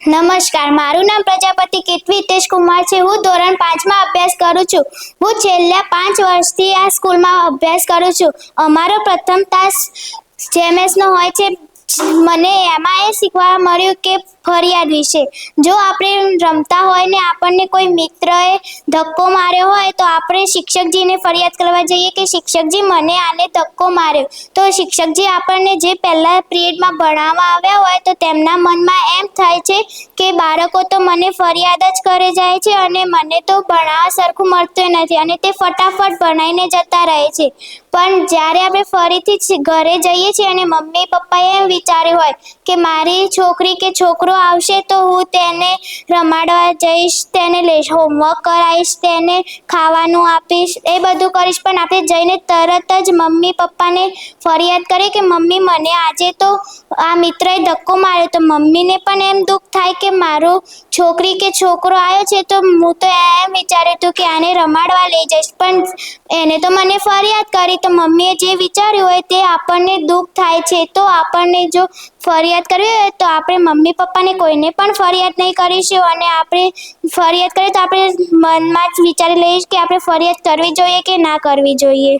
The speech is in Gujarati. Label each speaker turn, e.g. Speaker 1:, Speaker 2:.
Speaker 1: નમસ્કાર, મારું નામ પ્રજાપતિ કેતવી હિતેશ કુમાર છે. હું ધોરણ 5માં અભ્યાસ કરું છું. હું છેલ્લા 5 વર્ષથી આ સ્કૂલમાં અભ્યાસ કરું છું. અમારો પ્રથમ તાસ જેએમએસનો હોય છે. મને એમાં એ શીખવા મળ્યું કે ફરિયાદ વિશે. જો આપણે રમતા હોય ને આપણને કોઈ મિત્રએ ધક્કો માર્યો હોય તો આપણે શિક્ષકજીને ફરિયાદ કરવા જઈએ કે શિક્ષકજી મને આને ધક્કો માર્યો. તો શિક્ષકજી આપણને જે પહેલા પિરિયડમાં ભણાવવા આવ્યા હોય તો તેમના મનમાં એમ થાય છે કે બાળકો તો મને ફરિયાદ જ કરે જાય છે અને મને તો ભણાવવા સરખું મળતું નથી અને તે ફટાફટ ભણાઈને જતા રહે છે. પણ જ્યારે આપણે ફરીથી ઘરે જઈએ છીએ અને મમ્મી પપ્પાએ એમ વિચાર્યું હોય કે મારી છોકરી કે છોકરો આવશે તો હું તેને રમાડવા જઈશ, તેને હોમવર્ક કરાવીશ, તેને ખાવાનું આપીશ, એ બધું કરીશ, પણ આપણે જઈને તરત જ મમ્મી પપ્પાને ફરિયાદ કરીએ કે મમ્મી મને આજે તો આ મિત્રએ ધક્કો માર્યો, તો મમ્મીને પણ એમ દુઃખ થાય કે મારો છોકરી કે છોકરો આવ્યો છે તો હું તો એમ વિચાર્યું હતું કે આને રમાડવા લઈ જઈશ, પણ એને તો મને ફરિયાદ કરી. તો મમ્મીએ જે વિચાર્યું હોય તે આપણને દુઃખ થાય છે. તો આપણને જો ફરિયાદ કરવી હોય તો આપણે મમ્મી પપ્પાને કોઈને પણ ફરિયાદ નહીં કરીશું અને આપણે ફરિયાદ કરીએ તો આપણે મનમાં જ વિચારી લઈશ કે આપણે ફરિયાદ કરવી જોઈએ કે ના કરવી જોઈએ.